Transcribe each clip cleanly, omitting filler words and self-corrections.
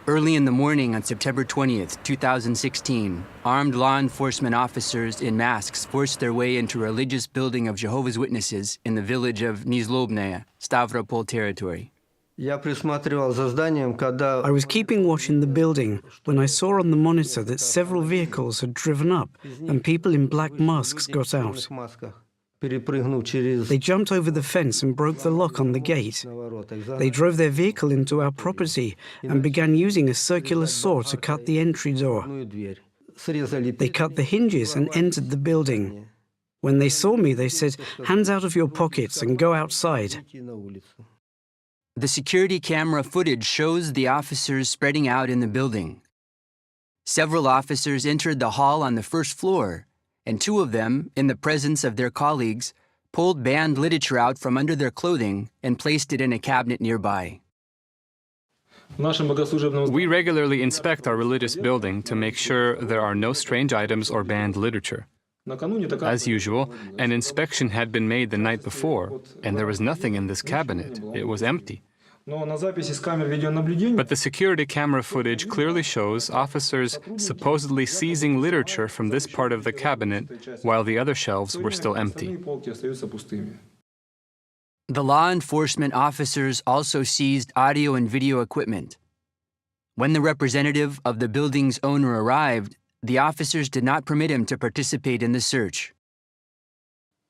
Early in the morning on September 20th, 2016, armed law enforcement officers in masks forced their way into a religious building of Jehovah's Witnesses in the village of Nizlobnaya, Stavropol territory. I was keeping watch in the building when I saw on the monitor that several vehicles had driven up and people in black masks got out. They jumped over the fence and broke the lock on the gate. They drove their vehicle into our property and began using a circular saw to cut the entry door. They cut the hinges and entered the building. When they saw me, they said, "Hands out of your pockets and go outside." The security camera footage shows the officers spreading out in the building. Several officers entered the hall on the first floor, and two of them, in the presence of their colleagues, pulled banned literature out from under their clothing and placed it in a cabinet nearby. We regularly inspect our religious building to make sure there are no strange items or banned literature. As usual, an inspection had been made the night before, and there was nothing in this cabinet. It was empty. But the security camera footage clearly shows officers supposedly seizing literature from this part of the cabinet while the other shelves were still empty. The law enforcement officers also seized audio and video equipment. When the representative of the building's owner arrived, the officers did not permit him to participate in the search.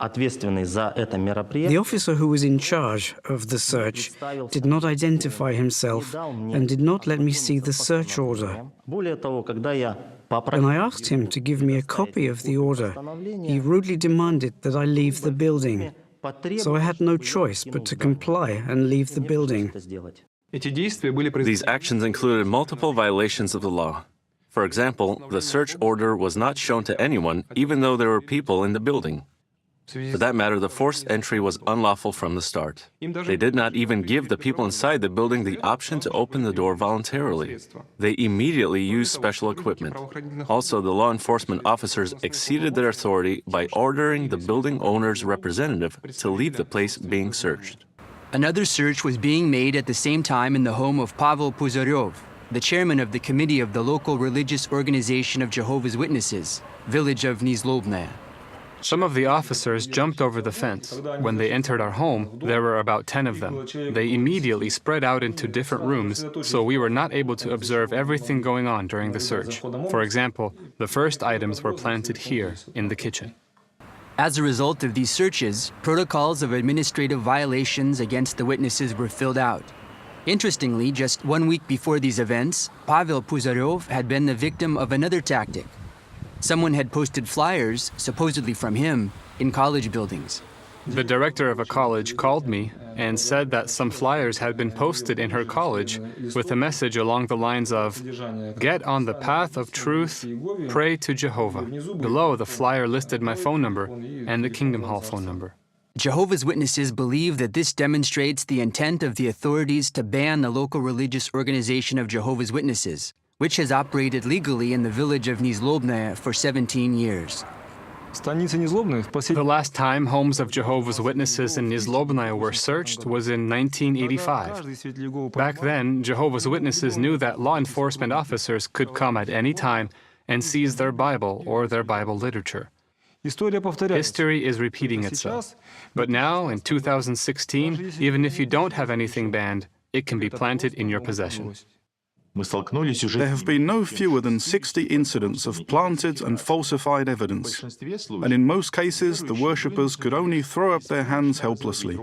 The officer who was in charge of the search did not identify himself and did not let me see the search order. When I asked him to give me a copy of the order, he rudely demanded that I leave the building. So I had no choice but to comply and leave the building. These actions included multiple violations of the law. For example, the search order was not shown to anyone, even though there were people in the building. For that matter, the forced entry was unlawful from the start. They did not even give the people inside the building the option to open the door voluntarily. They immediately used special equipment. Also, the law enforcement officers exceeded their authority by ordering the building owner's representative to leave the place being searched. Another search was being made at the same time in the home of Pavel Puzaryov, the chairman of the committee of the local religious organization of Jehovah's Witnesses, village of Nizlobnaya. Some of the officers jumped over the fence. When they entered our home, there were about 10 of them. They immediately spread out into different rooms, so we were not able to observe everything going on during the search. For example, the first items were planted here, in the kitchen. As a result of these searches, protocols of administrative violations against the witnesses were filled out. Interestingly, just 1 week before these events, Pavel Puzaryov had been the victim of another tactic. Someone had posted flyers, supposedly from him, in college buildings. The director of a college called me and said that some flyers had been posted in her college with a message along the lines of, "Get on the path of truth, pray to Jehovah." Below, the flyer listed my phone number and the Kingdom Hall phone number. Jehovah's Witnesses believe that this demonstrates the intent of the authorities to ban the local religious organization of Jehovah's Witnesses, which has operated legally in the village of Nizlobnaya for 17 years. The last time homes of Jehovah's Witnesses in Nizlobnaya were searched was in 1985. Back then, Jehovah's Witnesses knew that law enforcement officers could come at any time and seize their Bible or their Bible literature. History is repeating itself. But now, in 2016, even if you don't have anything banned, it can be planted in your possession. There have been no fewer than 60 incidents of planted and falsified evidence, and in most cases the worshippers could only throw up their hands helplessly.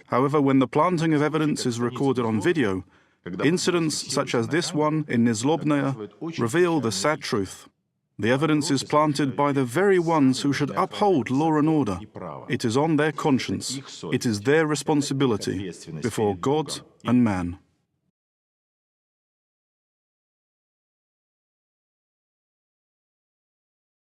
However, when the planting of evidence is recorded on video, incidents such as this one in Nizlobnaya reveal the sad truth. The evidence is planted by the very ones who should uphold law and order. It is on their conscience. It is their responsibility before God and man.